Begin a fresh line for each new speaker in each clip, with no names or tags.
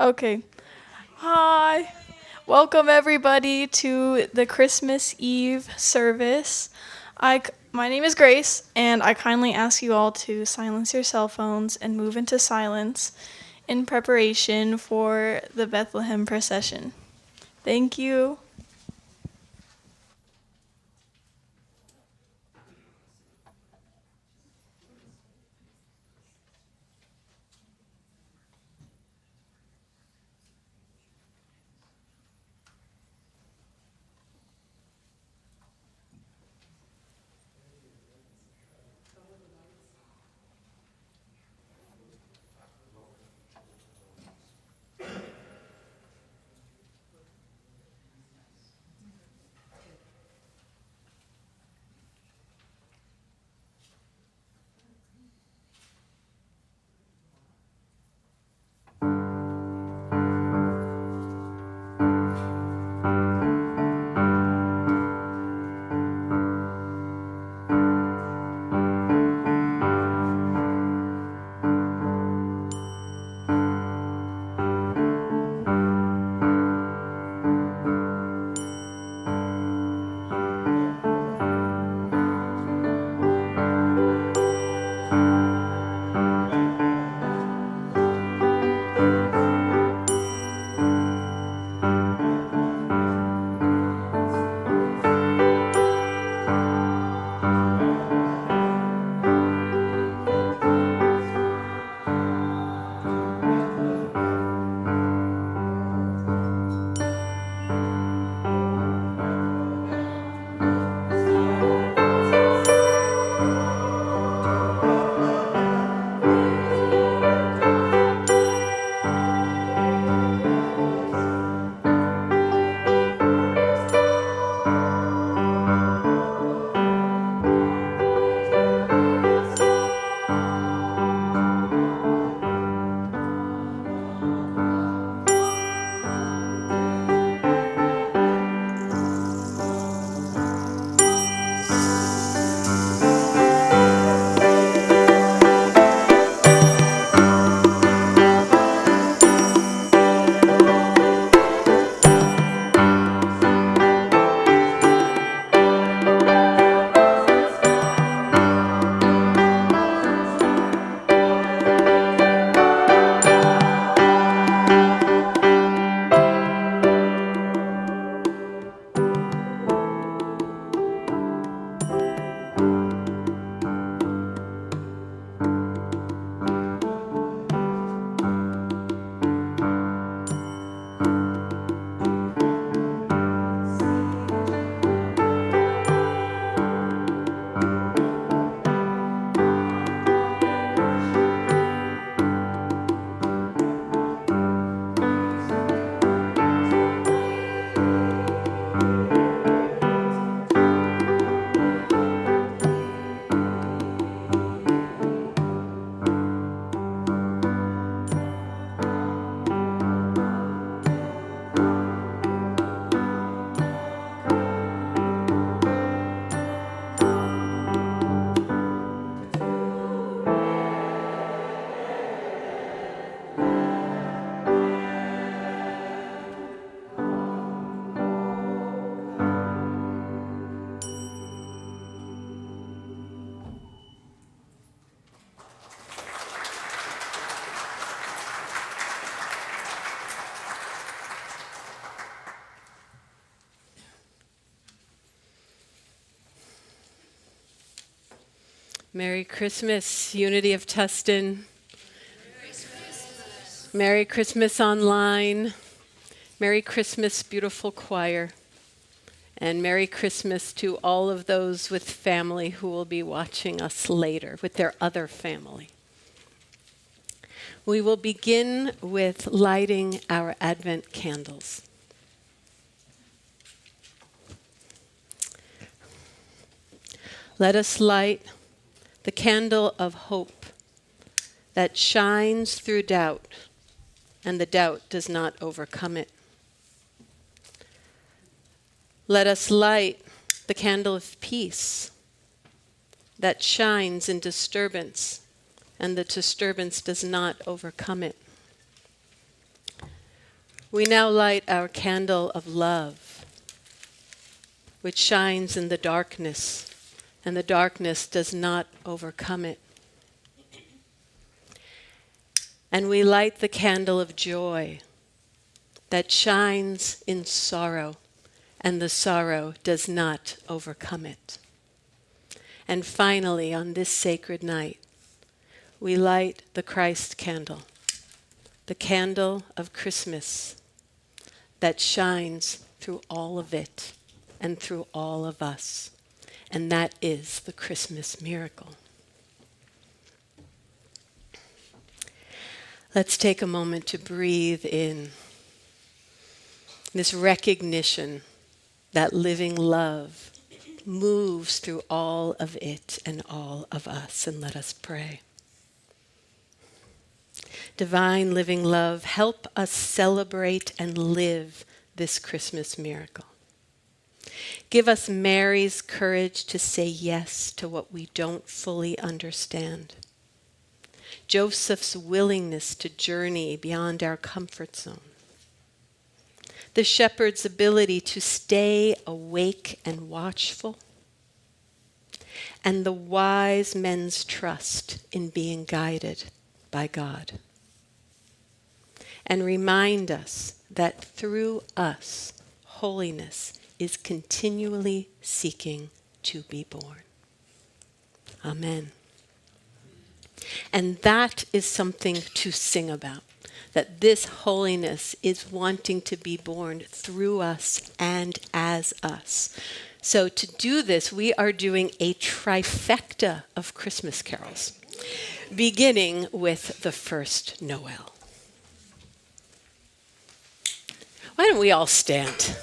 Okay. Hi. Welcome everybody to the Christmas Eve service. My name is Grace, and I kindly ask you all to silence your cell phones and move into silence in preparation for the Bethlehem procession. Thank you.
Merry Christmas, Unity of Tustin. Merry Christmas online. Merry Christmas, beautiful choir. And Merry Christmas to all of those with family who will be watching us later with their other family. We will begin with lighting our Advent candles. Let us light the candle of hope that shines through doubt, and the doubt does not overcome it. Let us light the candle of peace that shines in disturbance, and the disturbance does not overcome it. We now light our candle of love, which shines in the darkness, and the darkness does not overcome it. And we light the candle of joy that shines in sorrow, and the sorrow does not overcome it. And finally, on this sacred night, we light the Christ candle, the candle of Christmas that shines through all of it and through all of us. And that is the Christmas miracle. Let's take a moment to breathe in this recognition that living love moves through all of it and all of us. And let us pray. Divine living love, help us celebrate and live this Christmas miracle. Give us Mary's courage to say yes to what we don't fully understand. Joseph's willingness to journey beyond our comfort zone. The shepherd's ability to stay awake and watchful. And the wise men's trust in being guided by God. And remind us that through us, holiness is continually seeking to be born. Amen. And that is something to sing about, that this holiness is wanting to be born through us and as us. So to do this, we are doing a trifecta of Christmas carols, beginning with the first Noel. Why don't we all stand?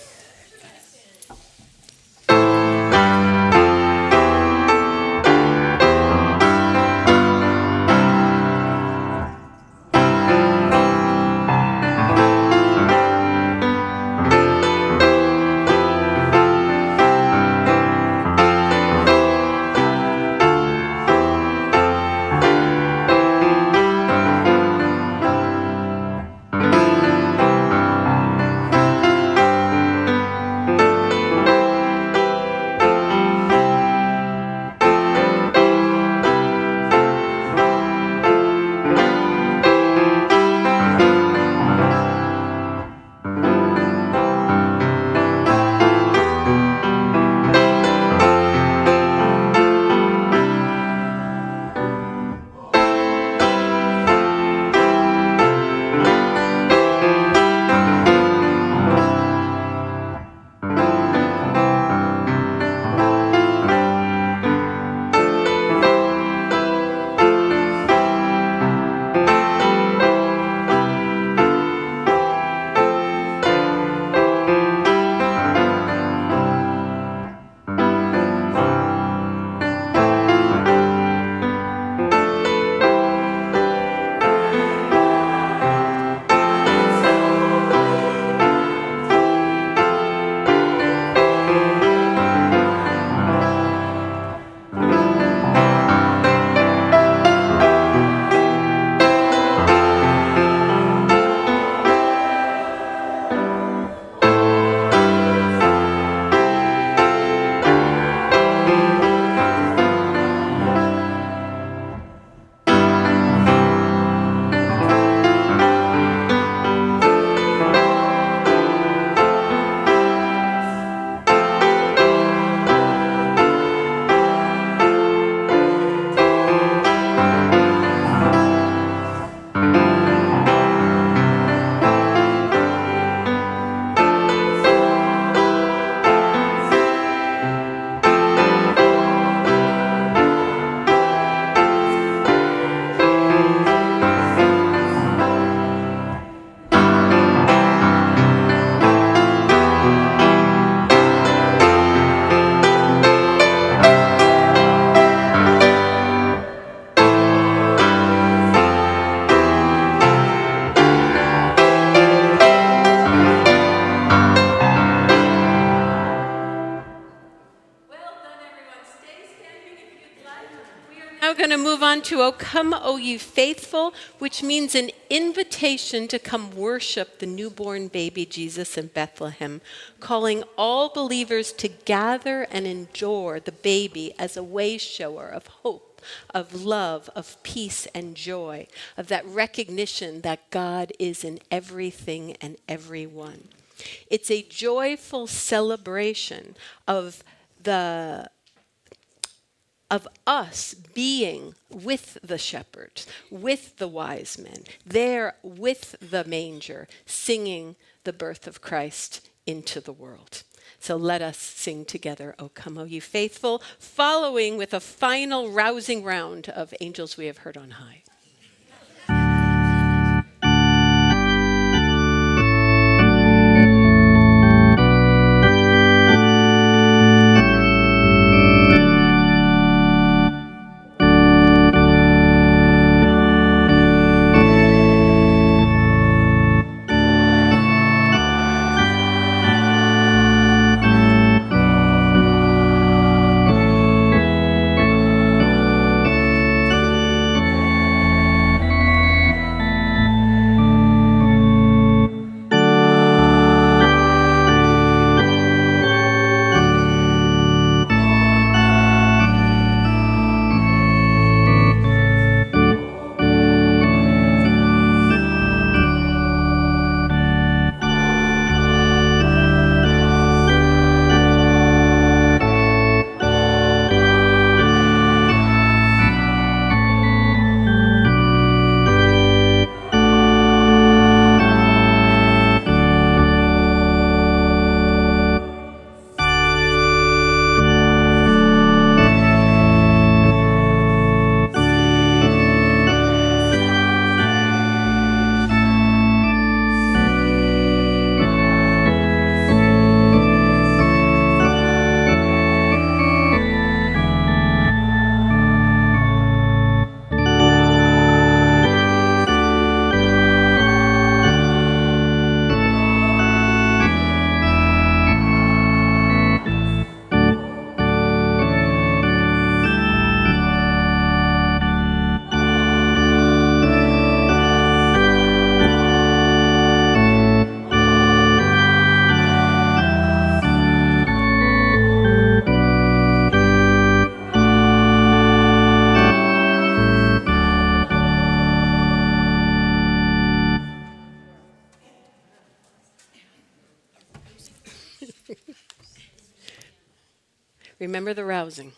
move on to O Come, O Ye Faithful, which means an invitation to come worship the newborn baby Jesus in Bethlehem, calling all believers to gather and endure the baby as a way shower of hope, of love, of peace and joy, of that recognition that God is in everything and everyone. It's a joyful celebration of us being with the shepherds, with the wise men, there with the manger, singing the birth of Christ into the world. So let us sing together, O Come, O Ye Faithful, following with a final rousing round of Angels We Have Heard on High. Remember the rousing.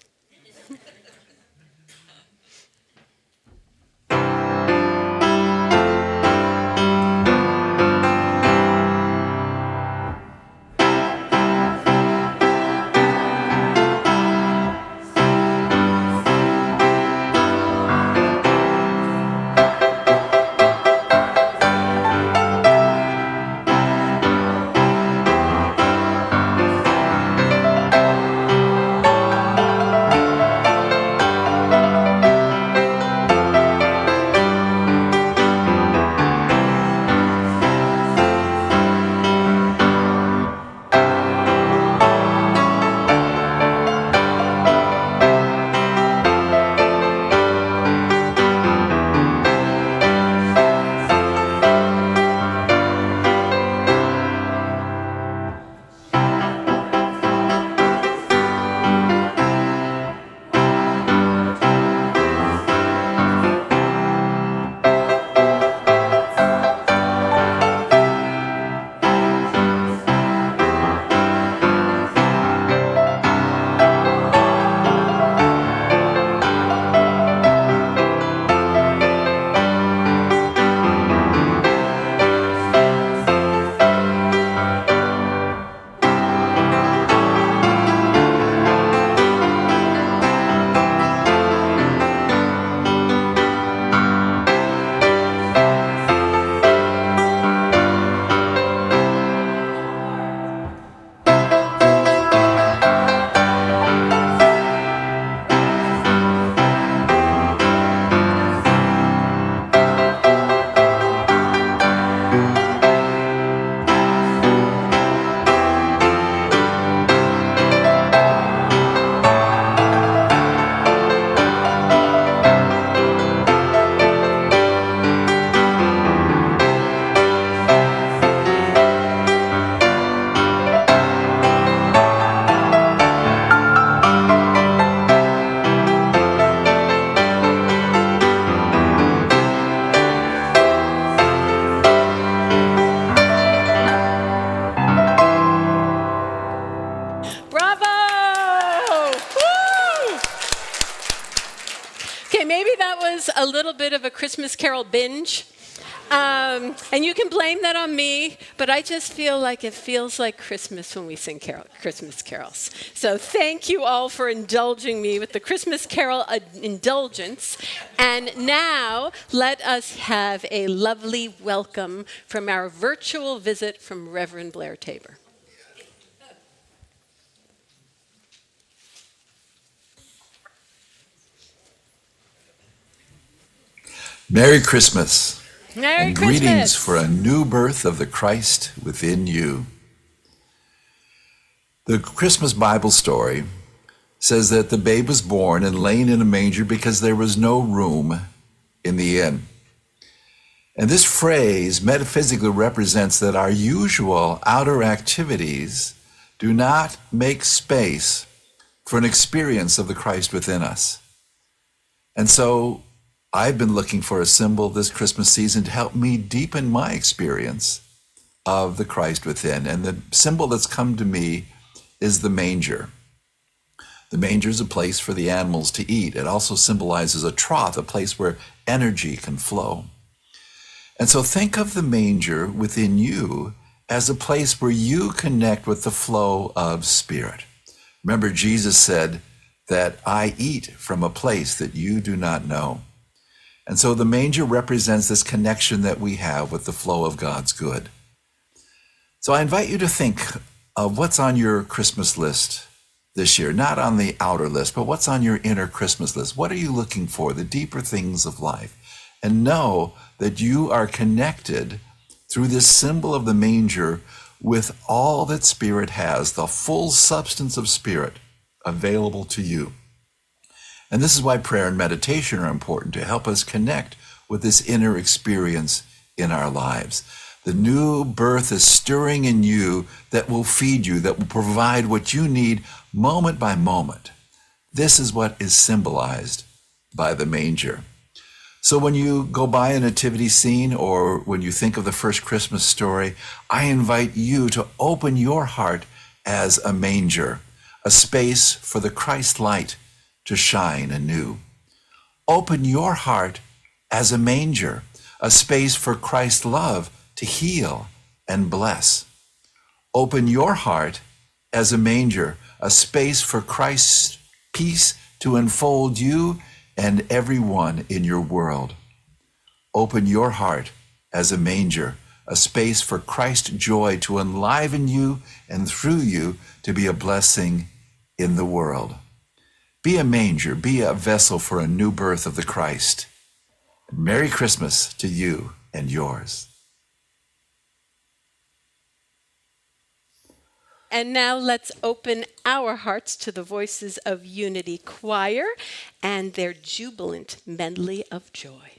Okay, maybe that was a little bit of a Christmas Carol binge. And you can blame that on me, but I just feel like it feels like Christmas when we sing Christmas carols. So thank you all for indulging me with the Christmas Carol indulgence. And now let us have a lovely welcome from our virtual visit from Reverend Blair Tabor.
Merry Christmas
Merry
and greetings for
Christmas!
a new birth of the Christ within you. The Christmas Bible story says that the babe was born and laid in a manger because there was no room in the inn. And this phrase metaphysically represents that our usual outer activities do not make space for an experience of the Christ within us. And so I've been looking for a symbol this Christmas season to help me deepen my experience of the Christ within. And the symbol that's come to me is the manger. The manger is a place for the animals to eat. It also symbolizes a trough, a place where energy can flow. And so think of the manger within you as a place where you connect with the flow of spirit. Remember, Jesus said that I eat from a place that you do not know. And so the manger represents this connection that we have with the flow of God's good. So I invite you to think of what's on your Christmas list this year, not on the outer list, but what's on your inner Christmas list. What are you looking for, the deeper things of life? And know that you are connected through this symbol of the manger with all that Spirit has, the full substance of Spirit available to you. And this is why prayer and meditation are important, to help us connect with this inner experience in our lives. The new birth is stirring in you that will feed you, that will provide what you need moment by moment. This is what is symbolized by the manger. So when you go by a nativity scene or when you think of the first Christmas story, I invite you to open your heart as a manger, a space for the Christ light to shine anew. Open your heart as a manger, a space for Christ's love to heal and bless. Open your heart as a manger, a space for Christ's peace to enfold you and everyone in your world. Open your heart as a manger, a space for Christ's joy to enliven you and through you to be a blessing in the world. Be a manger, be a vessel for a new birth of the Christ. Merry Christmas to you and yours.
And now let's open our hearts to the voices of Unity Choir and their jubilant medley of joy.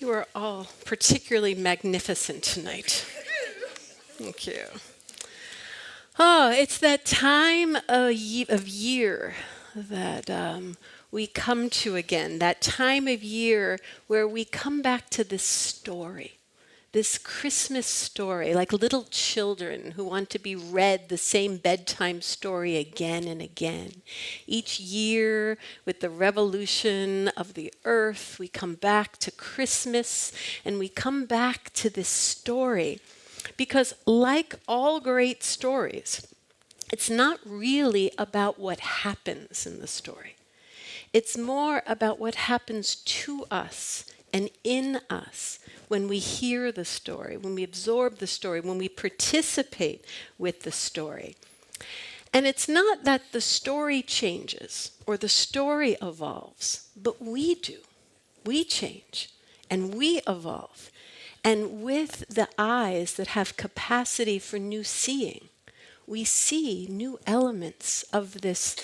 You are all particularly magnificent tonight. Thank you. Oh, it's that time of year that we come to again, that time of year where we come back to this story, this Christmas story, like little children who want to be read the same bedtime story again and again. Each year, with the revolution of the earth, we come back to Christmas and we come back to this story. Because like all great stories, it's not really about what happens in the story. It's more about what happens to us and in us when we hear the story, when we absorb the story, when we participate with the story. And it's not that the story changes or the story evolves, but we do. We change and we evolve. And with the eyes that have capacity for new seeing, we see new elements of this,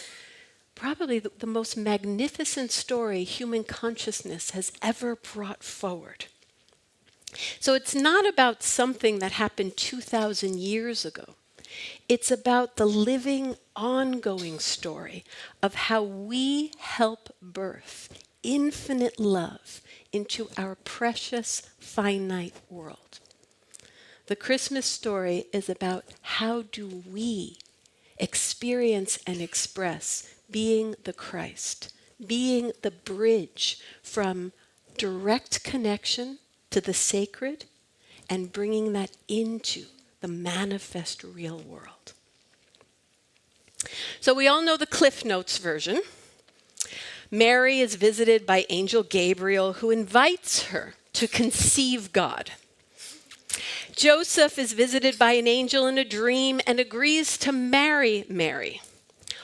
probably the most magnificent story human consciousness has ever brought forward. So it's not about something that happened 2,000 years ago. It's about the living, ongoing story of how we help birth infinite love into our precious, finite world. The Christmas story is about how do we experience and express being the Christ, being the bridge from direct connection to the sacred and bringing that into the manifest real world. So we all know the Cliff Notes version. Mary is visited by Angel Gabriel, who invites her to conceive God. Joseph is visited by an angel in a dream and agrees to marry Mary.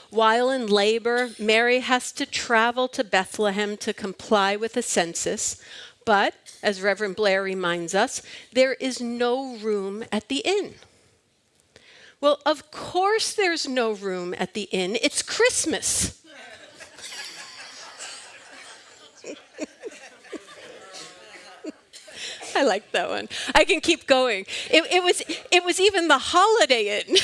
While in labor, Mary has to travel to Bethlehem to comply with the census, but, as Reverend Blair reminds us, there is no room at the inn. Well, of course there's no room at the inn. It's Christmas. I like that one. I can keep going. It was even the Holiday Inn.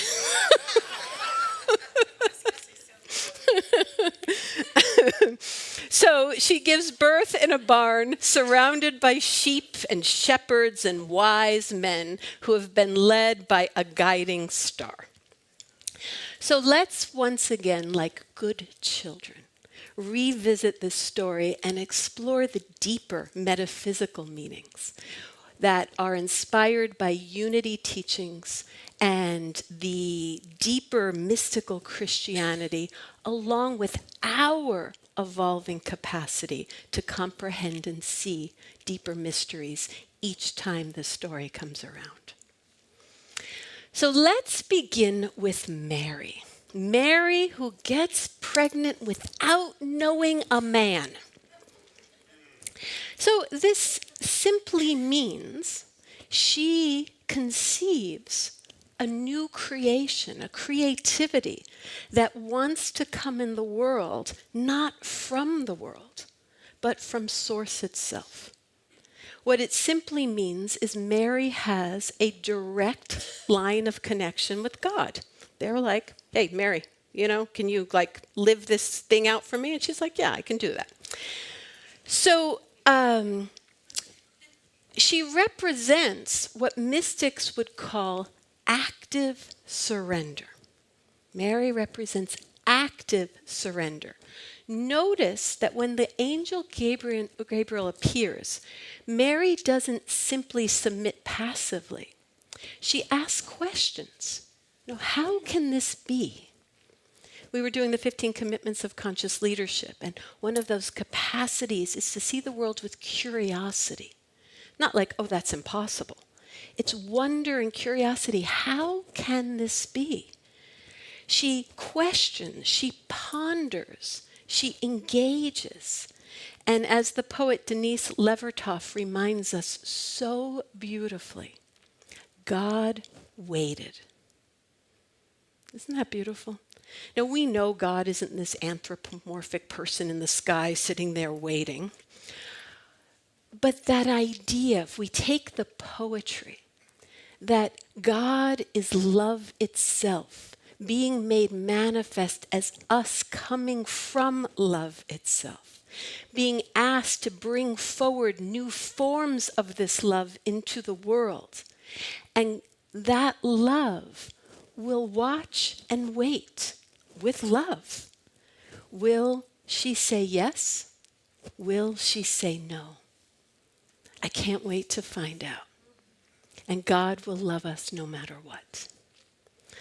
So she gives birth in a barn surrounded by sheep and shepherds and wise men who have been led by a guiding star. So let's once again, like good children, revisit this story and explore the deeper metaphysical meanings that are inspired by unity teachings and the deeper mystical Christianity, along with our evolving capacity to comprehend and see deeper mysteries each time the story comes around. So let's begin with Mary. Mary, who gets pregnant without knowing a man. So this simply means she conceives a new creation, a creativity that wants to come in the world, not from the world, but from Source itself. What it simply means is Mary has a direct line of connection with God. They're like, hey, Mary, can you live this thing out for me? And she's like, yeah, I can do that. So she represents what mystics would call active surrender. Mary represents active surrender. Notice that when the angel Gabriel appears, Mary doesn't simply submit passively. She asks questions. How can this be? We were doing the 15 commitments of conscious leadership, and one of those capacities is to see the world with curiosity. Not like, oh, that's impossible. It's wonder and curiosity. How can this be? She questions, she ponders, she engages. And as the poet Denise Levertov reminds us so beautifully, God waited. Isn't that beautiful? Now, we know God isn't this anthropomorphic person in the sky sitting there waiting. But that idea, if we take the poetry, that God is love itself, being made manifest as us coming from love itself, being asked to bring forward new forms of this love into the world. And that love will watch and wait with love. Will she say yes? Will she say no? I can't wait to find out. And God will love us no matter what.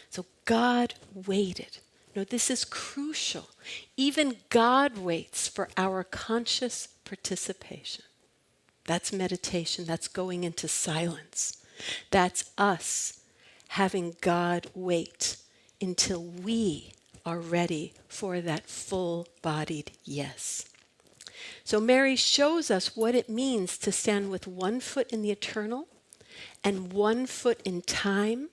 So God waited. No, this is crucial. Even God waits for our conscious participation. That's meditation. That's going into silence. That's us having God wait until we are ready for that full-bodied yes. So Mary shows us what it means to stand with one foot in the eternal and one foot in time,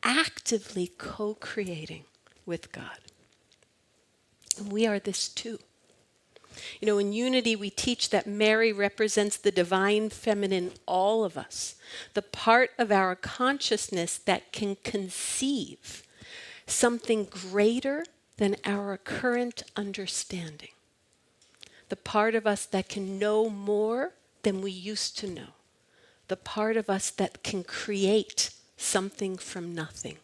actively co-creating with God. And we are this too. You know, in Unity, we teach that Mary represents the divine feminine, all of us, the part of our consciousness that can conceive something greater than our current understanding, the part of us that can know more than we used to know, the part of us that can create something from nothing,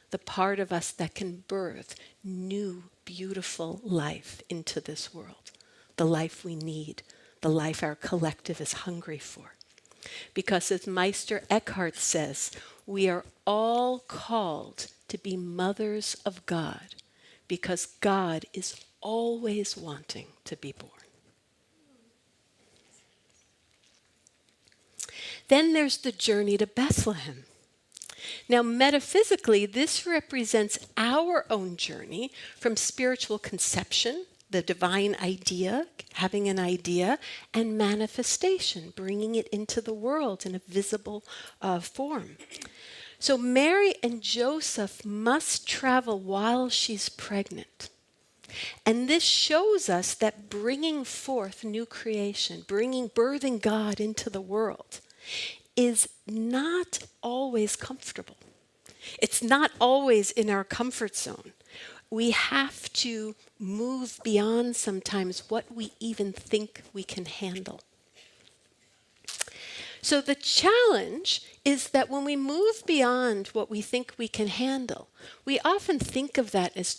the part of us that can birth new, beautiful life into this world, the life we need, the life our collective is hungry for. Because as Meister Eckhart says, we are all called to be mothers of God because God is always wanting to be born. Then there's the journey to Bethlehem. Now, metaphysically, this represents our own journey from spiritual conception, the divine idea, having an idea, and manifestation, bringing it into the world in a visible form. So Mary and Joseph must travel while she's pregnant. And this shows us that bringing forth new creation, birthing God into the world, is not always comfortable. It's not always in our comfort zone. We have to move beyond sometimes what we even think we can handle. So the challenge is that when we move beyond what we think we can handle, we often think of that as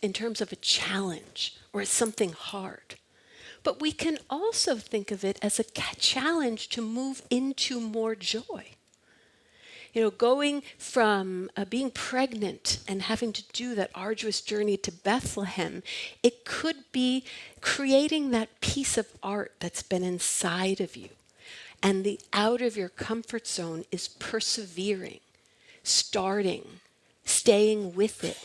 in terms of a challenge or as something hard. But we can also think of it as a challenge to move into more joy. You know, going from being pregnant and having to do that arduous journey to Bethlehem, it could be creating that piece of art that's been inside of you. And the out of your comfort zone is persevering, starting, staying with it,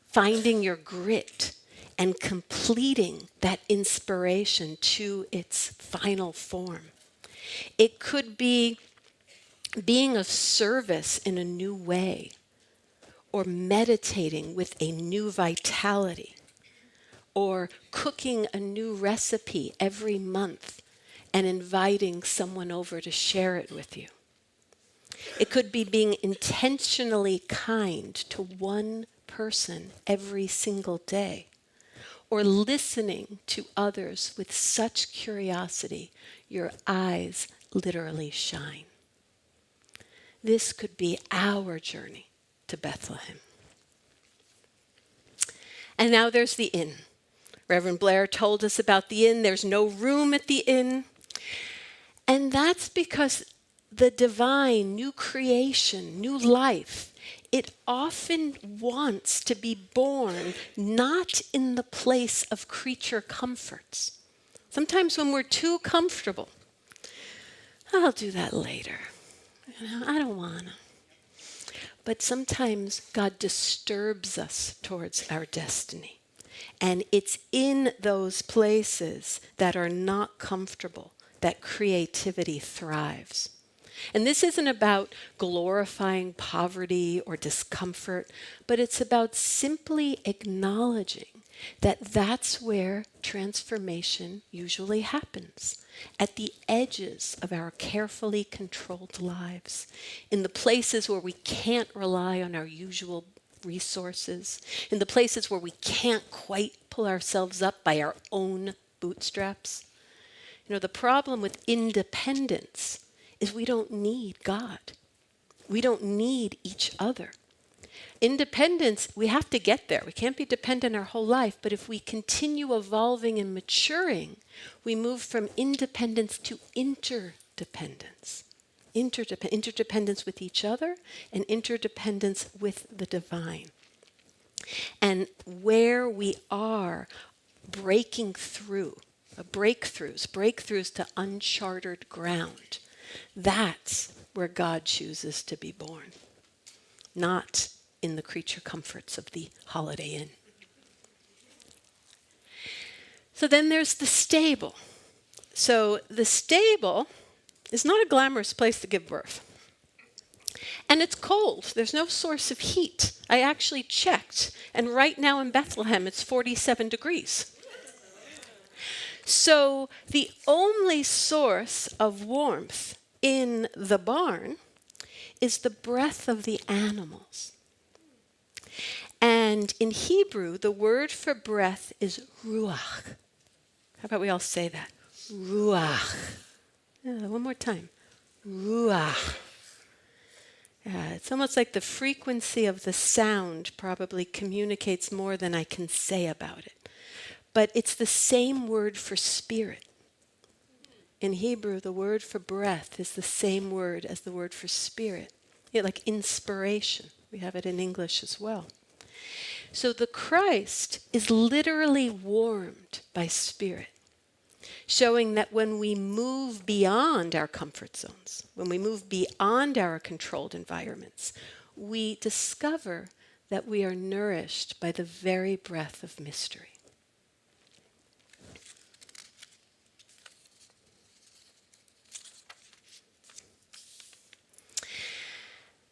finding your grit, and completing that inspiration to its final form. It could be being of service in a new way, or meditating with a new vitality, or cooking a new recipe every month and inviting someone over to share it with you. It could be being intentionally kind to one person every single day, or listening to others with such curiosity your eyes literally shine. This could be our journey to Bethlehem. And now there's the inn. Reverend Blair told us about the inn. There's no room at the inn. And that's because the divine, new creation, new life, it often wants to be born not in the place of creature comforts. Sometimes when we're too comfortable, I'll do that later. I don't want to. But sometimes God disturbs us towards our destiny. And it's in those places that are not comfortable that creativity thrives. And this isn't about glorifying poverty or discomfort, but it's about simply acknowledging That's where transformation usually happens, at the edges of our carefully controlled lives, in the places where we can't rely on our usual resources, in the places where we can't quite pull ourselves up by our own bootstraps. The problem with independence is we don't need God. We don't need each other. Independence, we have to get there. We can't be dependent our whole life, but if we continue evolving and maturing, we move from independence to interdependence. Interdependence with each other and interdependence with the divine. And where we are breaking through, breakthroughs to uncharted ground, that's where God chooses to be born, not in the creature comforts of the Holiday Inn. So then there's the stable. So the stable is not a glamorous place to give birth. And it's cold. There's no source of heat. I actually checked, and right now in Bethlehem it's 47 degrees. So the only source of warmth in the barn is the breath of the animals. And in Hebrew, the word for breath is ruach. How about we all say that? Ruach. One more time. Ruach. It's almost like the frequency of the sound probably communicates more than I can say about it. But it's the same word for spirit. In Hebrew, the word for breath is the same word as the word for spirit. Like inspiration. We have it in English as well. So the Christ is literally warmed by spirit, showing that when we move beyond our comfort zones, when we move beyond our controlled environments, we discover that we are nourished by the very breath of mystery.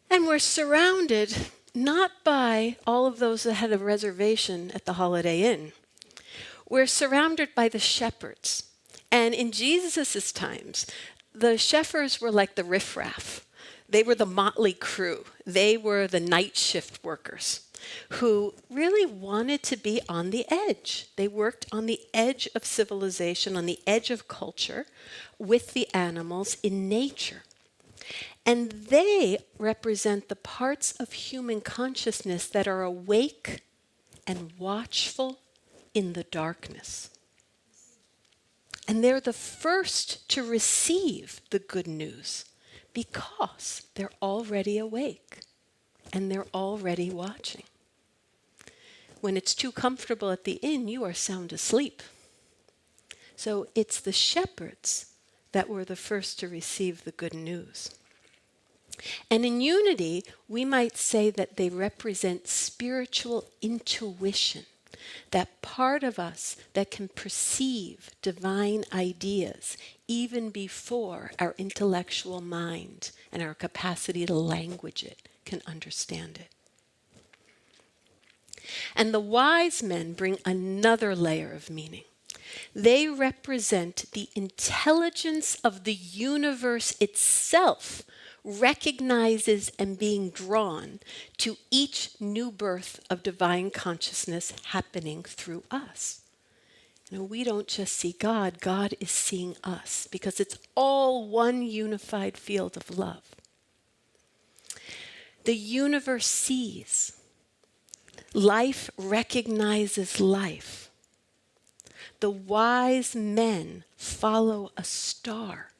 And we're surrounded not by all of those that had a reservation at the Holiday Inn. We're surrounded by the shepherds. And in Jesus' times, the shepherds were like the riffraff. They were the motley crew. They were the night shift workers who really wanted to be on the edge. They worked on the edge of civilization, on the edge of culture, with the animals in nature. And they represent the parts of human consciousness that are awake and watchful in the darkness. And they're the first to receive the good news because they're already awake and they're already watching. When it's too comfortable at the inn, you are sound asleep. So it's the shepherds that were the first to receive the good news. And in unity, we might say that they represent spiritual intuition, that part of us that can perceive divine ideas even before our intellectual mind and our capacity to language it can understand it. And the wise men bring another layer of meaning. They represent the intelligence of the universe itself, recognizes and being drawn to each new birth of divine consciousness happening through us. We don't just see God, God is seeing us because it's all one unified field of love. The universe sees. Life recognizes life. The wise men follow a star.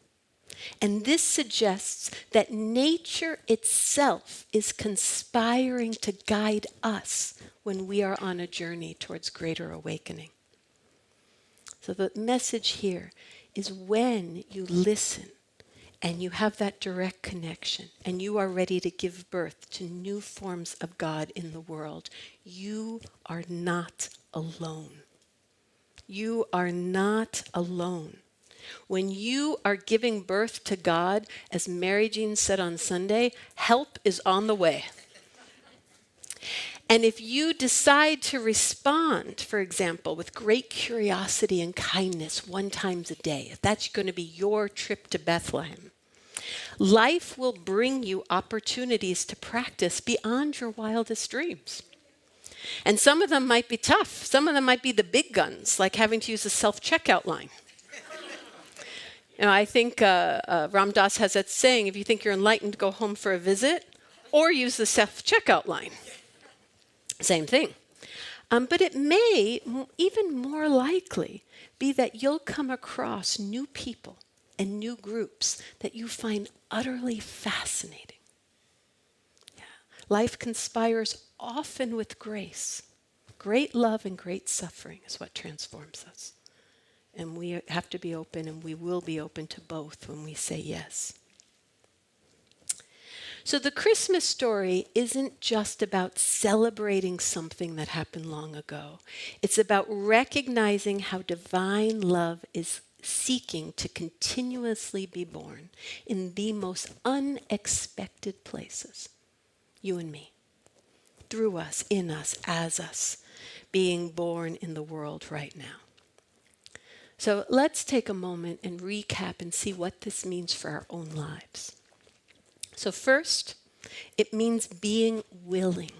And this suggests that nature itself is conspiring to guide us when we are on a journey towards greater awakening. So the message here is when you listen and you have that direct connection and you are ready to give birth to new forms of God in the world, you are not alone. You are not alone. When you are giving birth to God, as Mary Jean said on Sunday, help is on the way. And if you decide to respond, for example, with great curiosity and kindness 1 time a day, if that's going to be your trip to Bethlehem, life will bring you opportunities to practice beyond your wildest dreams. And some of them might be tough. Some of them might be the big guns, like having to use a self-checkout line. I think Ram Dass has that saying, if you think you're enlightened, go home for a visit, or use the self-checkout line. Same thing. But it may, even more likely, be that you'll come across new people and new groups that you find utterly fascinating. Yeah. Life conspires often with grace. Great love and great suffering is what transforms us. And we have to be open, and we will be open to both when we say yes. So the Christmas story isn't just about celebrating something that happened long ago. It's about recognizing how divine love is seeking to continuously be born in the most unexpected places. You and me. Through us, in us, as us, being born in the world right now. So let's take a moment and recap and see what this means for our own lives. So first, it means being willing,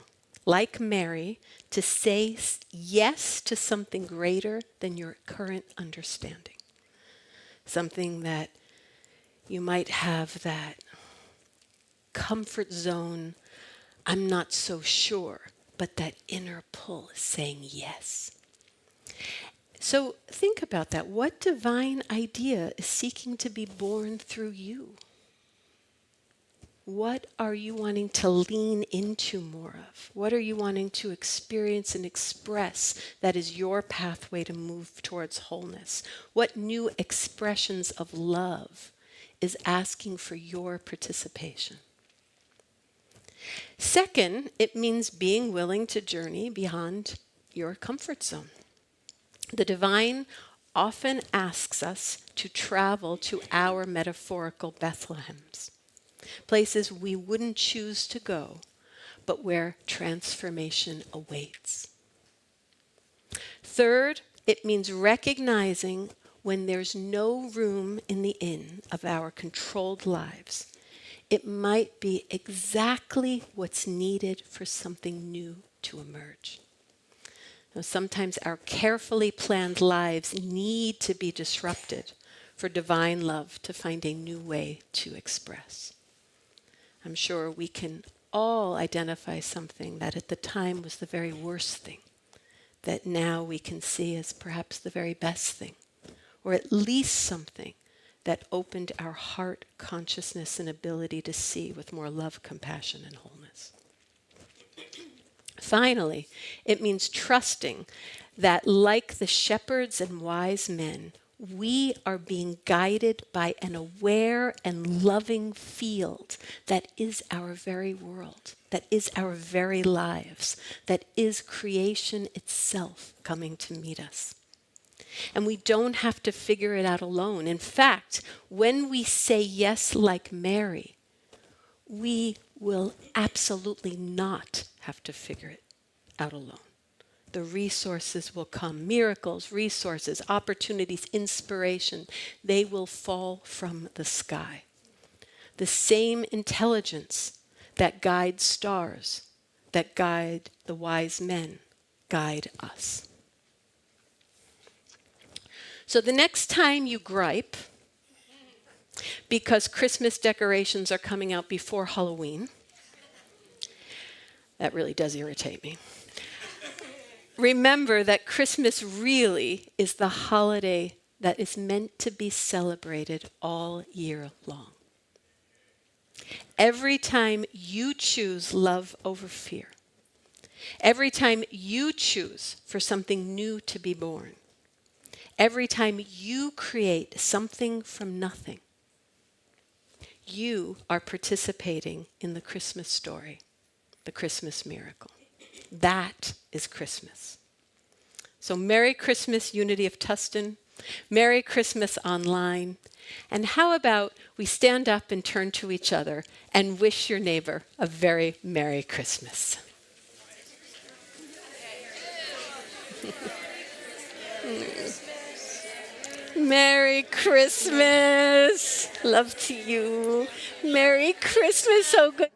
like Mary, to say yes to something greater than your current understanding. Something that you might have that comfort zone, I'm not so sure, but that inner pull is saying yes. So think about that. What divine idea is seeking to be born through you? What are you wanting to lean into more of? What are you wanting to experience and express that is your pathway to move towards wholeness? What new expressions of love is asking for your participation? Second, it means being willing to journey beyond your comfort zone. The divine often asks us to travel to our metaphorical Bethlehems, places we wouldn't choose to go, but where transformation awaits. Third, it means recognizing when there's no room in the inn of our controlled lives. It might be exactly what's needed for something new to emerge. Sometimes our carefully planned lives need to be disrupted for divine love to find a new way to express. I'm sure we can all identify something that at the time was the very worst thing, that now we can see as perhaps the very best thing, or at least something that opened our heart, consciousness, and ability to see with more love, compassion, and wholeness. Finally, it means trusting that, like the shepherds and wise men, we are being guided by an aware and loving field that is our very world, that is our very lives, that is creation itself coming to meet us. And we don't have to figure it out alone. In fact, when we say yes like Mary, we will absolutely not have to figure it out alone. The resources will come. Miracles, resources, opportunities, inspiration. They will fall from the sky. The same intelligence that guides stars, that guide the wise men, guide us. So the next time you gripe because Christmas decorations are coming out before Halloween, that really does irritate me. Remember that Christmas really is the holiday that is meant to be celebrated all year long. Every time you choose love over fear, every time you choose for something new to be born, every time you create something from nothing, you are participating in the Christmas story, the Christmas miracle. That is Christmas. So Merry Christmas, Unity of Tustin. Merry Christmas online. And how about we stand up and turn to each other and wish your neighbor a very Merry Christmas. Merry Christmas. Love to you. Merry Christmas. So good.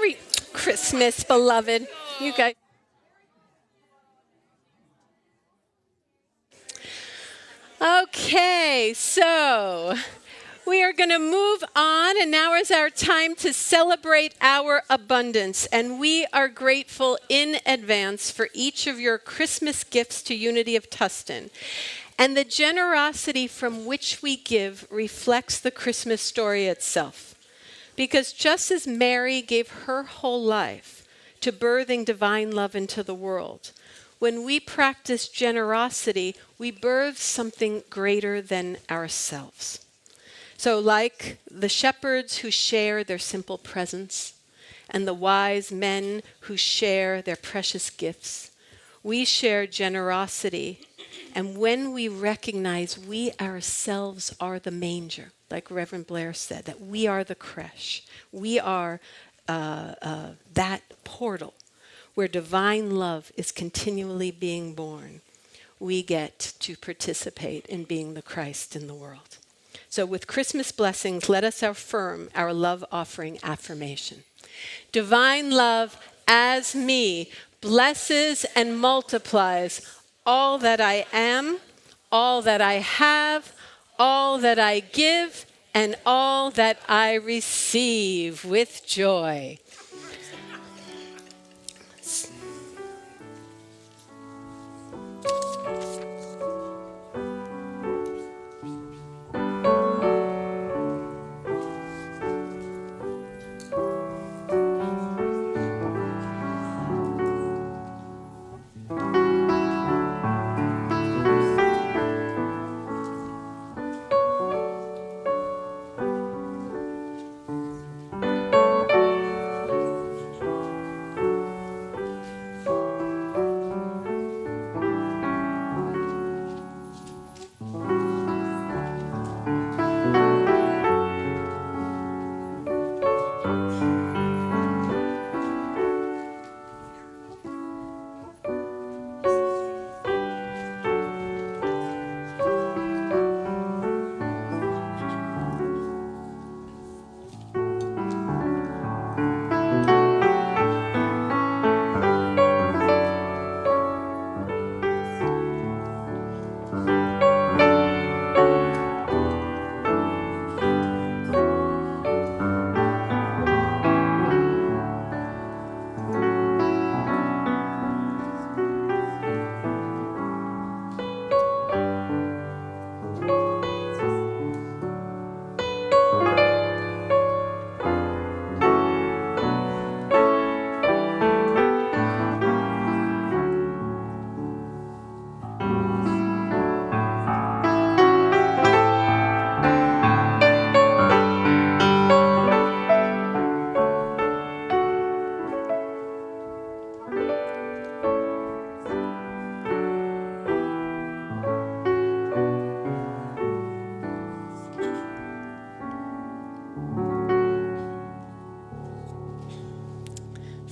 Merry Christmas, beloved. You guys. Okay, so we are going to move on, and now is our time to celebrate our abundance. And we are grateful in advance for each of your Christmas gifts to Unity of Tustin. And the generosity from which we give reflects the Christmas story itself. Because just as Mary gave her whole life to birthing divine love into the world, when we practice generosity, we birth something greater than ourselves. So like the shepherds who share their simple presence, and the wise men who share their precious gifts, we share generosity. And when we recognize we ourselves are the manger, like Reverend Blair said, that we are the creche, we are that portal where divine love is continually being born, we get to participate in being the Christ in the world. So with Christmas blessings, let us affirm our love offering affirmation. Divine love as me blesses and multiplies all that I am, all that I have, all that I give, and all that I receive with joy.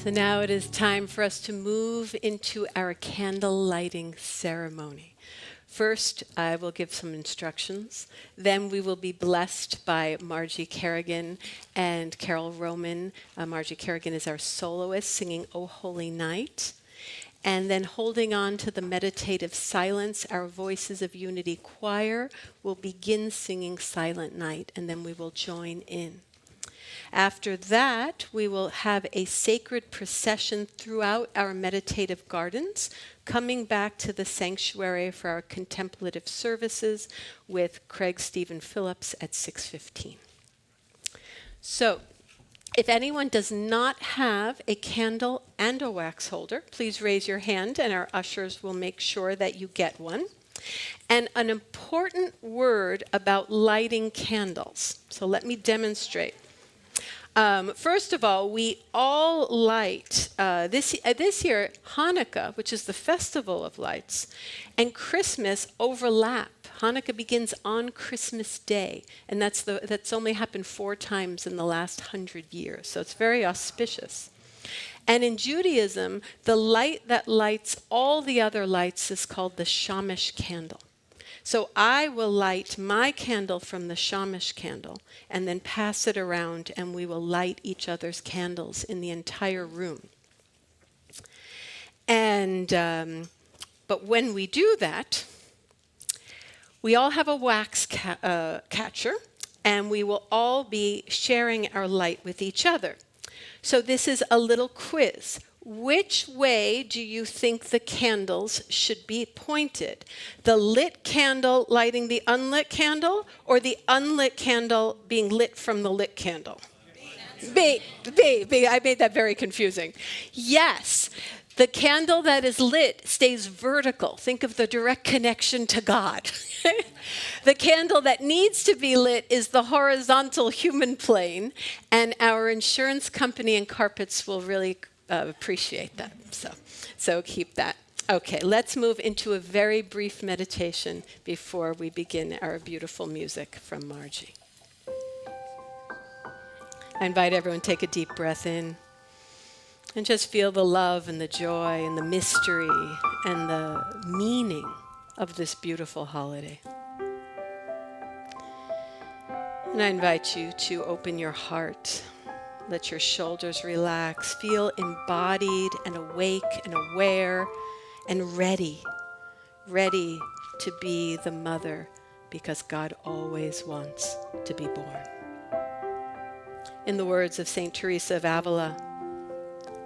So now it is time for us to move into our candle lighting ceremony. First, I will give some instructions. Then we will be blessed by Margie Kerrigan and Carol Roman. Margie Kerrigan is our soloist singing O Holy Night. And then holding on to the meditative silence, our Voices of Unity choir will begin singing Silent Night, and then we will join in. After that, we will have a sacred procession throughout our meditative gardens, coming back to the sanctuary for our contemplative services with Craig Stephen Phillips at 6:15. So, if anyone does not have a candle and a wax holder, please raise your hand and our ushers will make sure that you get one. And an important word about lighting candles. So let me demonstrate. First of all, we all light, this year, Hanukkah, which is the festival of lights, and Christmas overlap. Hanukkah begins on Christmas Day, and that's only happened 4 times in the last 100 years, so it's very auspicious. And in Judaism, the light that lights all the other lights is called the Shamash candle. So I will light my candle from the Shamash candle and then pass it around, and we will light each other's candles in the entire room. And but when we do that, we all have a wax catcher, and we will all be sharing our light with each other. So this is a little quiz. Which way do you think the candles should be pointed? The lit candle lighting the unlit candle, or the unlit candle being lit from the lit candle? B. I made that very confusing. Yes. The candle that is lit stays vertical. Think of the direct connection to God. The candle that needs to be lit is the horizontal human plane, and our insurance company and carpets will really appreciate that. So keep that. Okay, let's move into a very brief meditation before we begin our beautiful music from Margie. I invite everyone to take a deep breath in and just feel the love and the joy and the mystery and the meaning of this beautiful holiday. And I invite you to open your heart. Let your shoulders relax. Feel embodied and awake and aware and ready to be the mother, because God always wants to be born. In the words of St. Teresa of Avila,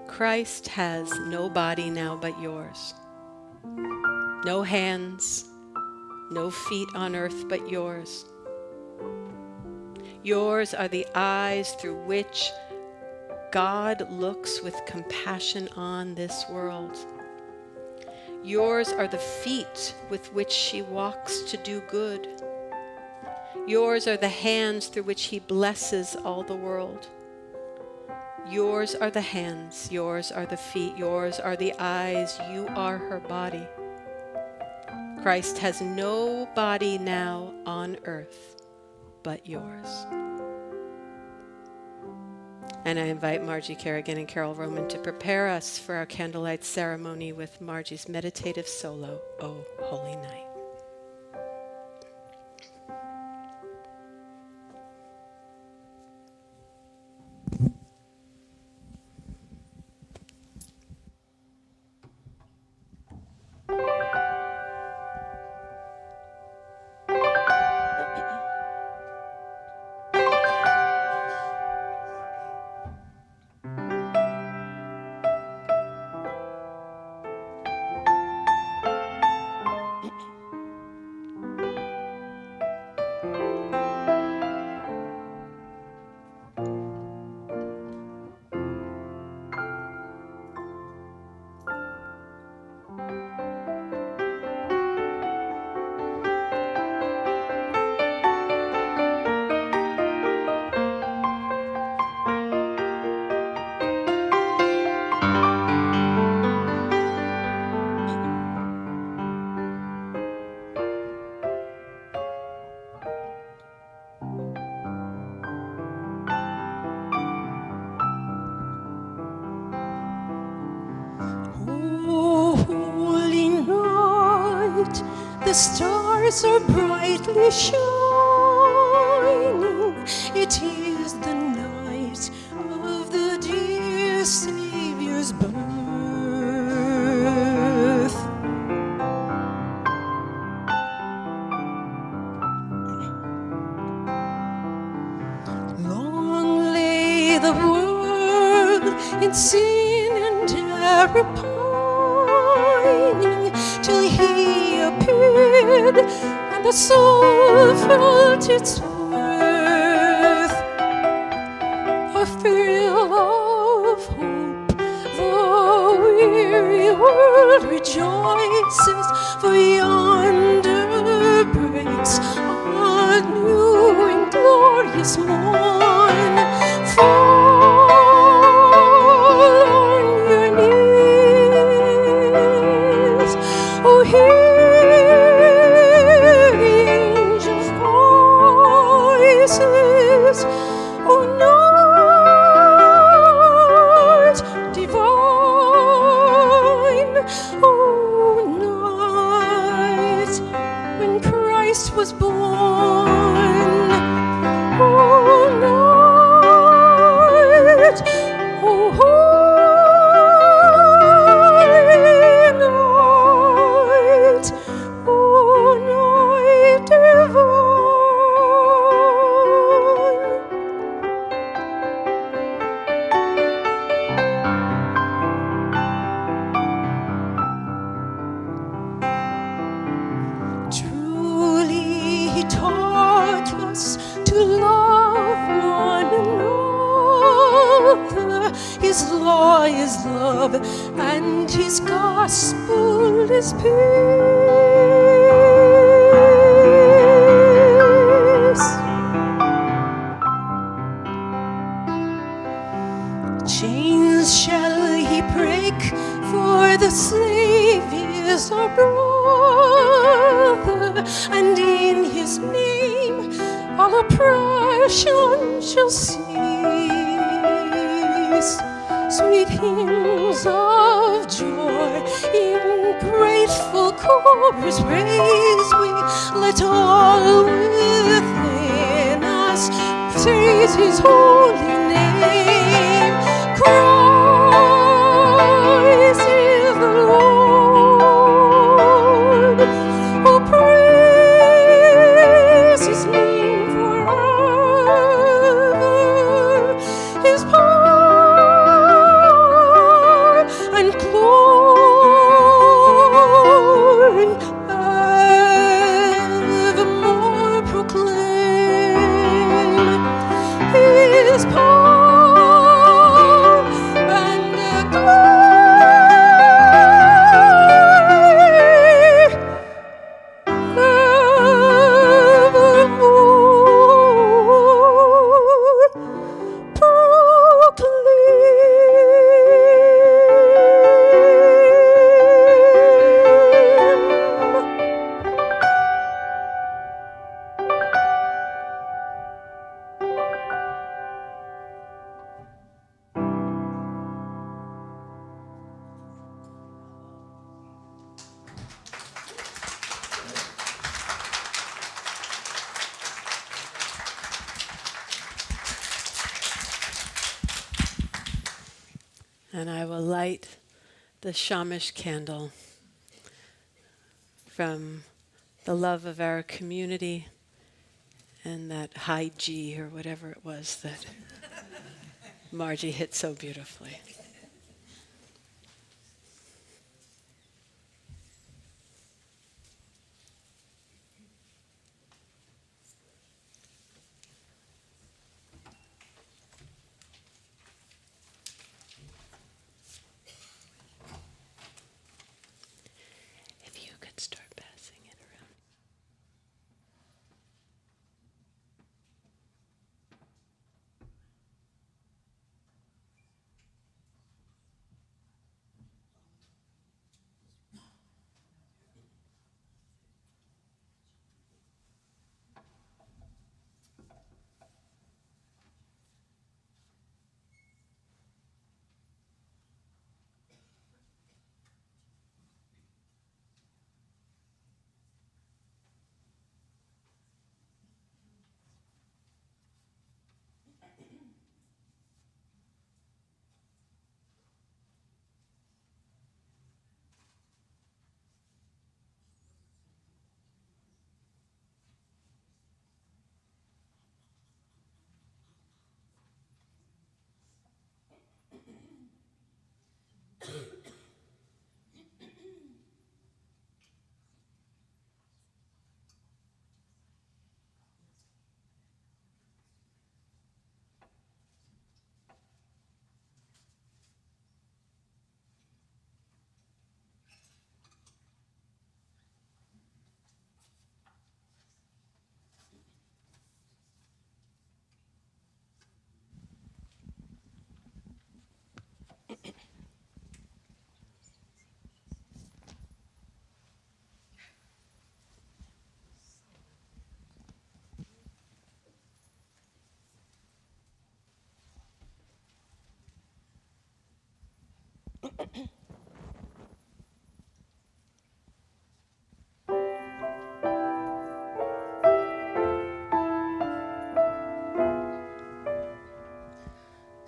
Christ has no body now but yours, no hands, no feet on earth but yours. Yours are the eyes through which God looks with compassion on this world. Yours are the feet with which she walks to do good. Yours are the hands through which he blesses all the world. Yours are the hands, yours are the feet, yours are the eyes, you are her body. Christ has no body now on earth but yours. And I invite Margie Kerrigan and Carol Roman to prepare us for our candlelight ceremony with Margie's meditative solo, O Holy Night.
The stars are brightly shining. It is the night of the dear Savior's birth. Long lay in sin and error pining, till he appeared, and the soul felt its worth. A thrill of hope, the weary world rejoices, for yonder breaks a new and glorious morn. Fall on your knees, oh, hear the angels' voices, oh, night divine, oh, night when Christ was born, oh, night, oh, holy night, oh, night divine. Truly he taught us to love one another. His law is love, and his gospel is peace. Chains shall he break, for the slave is our brother, and in his name all oppression shall cease. Sweet hymns of joy in grateful chorus raise we, let all within us praise his holy name. Christ is the Lord, oh, praise his name forever. His power and glory evermore proclaim. His power and glory evermore proclaim.
And I will light the Shamish candle from the love of our community and that high G or whatever it was that Margie hit so beautifully. If you could start passing it around.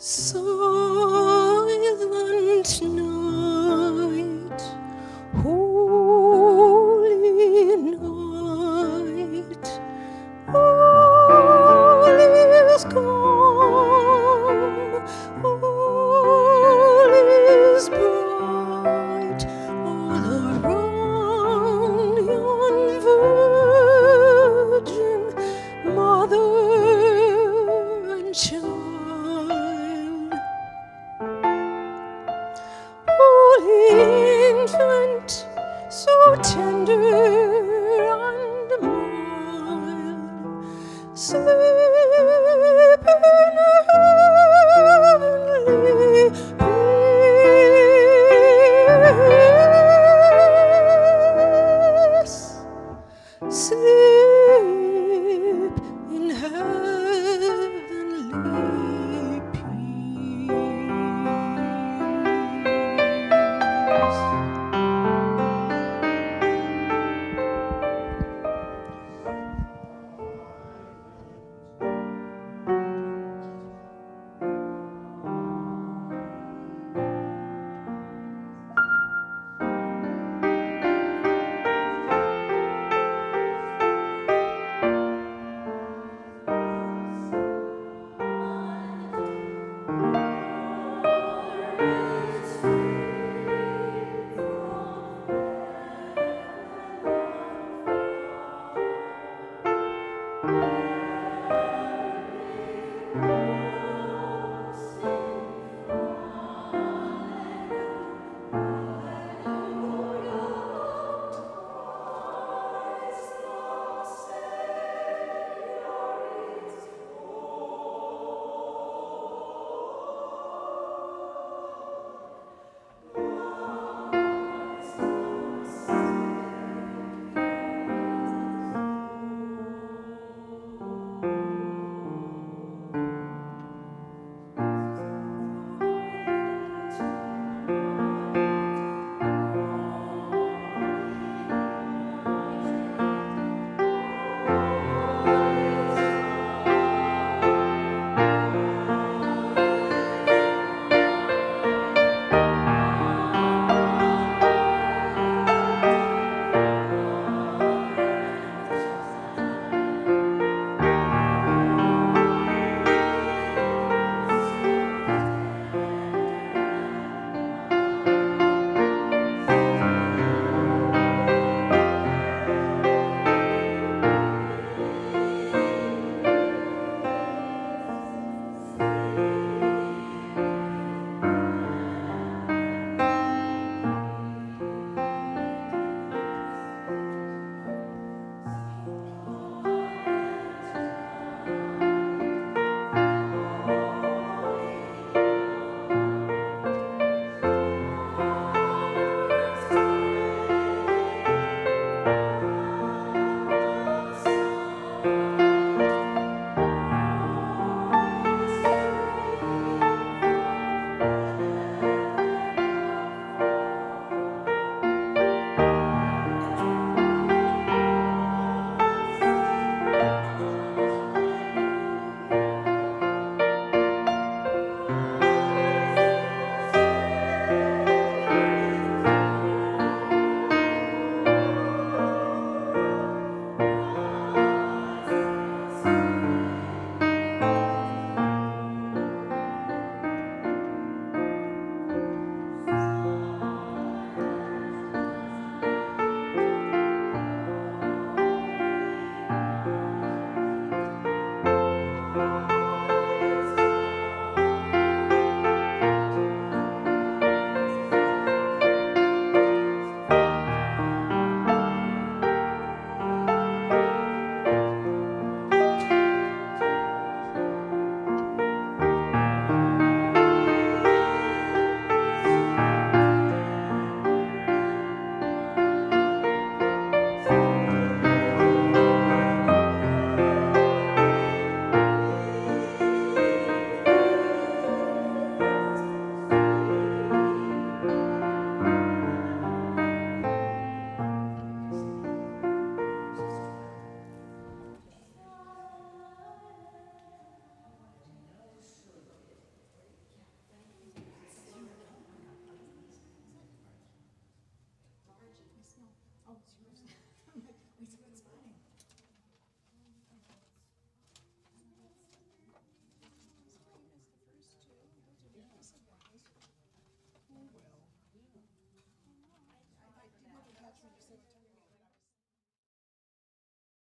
silent night, holy night, all is calm, all is bright, all around yon virgin mother and child. Holy infant, so tender and mild, sleep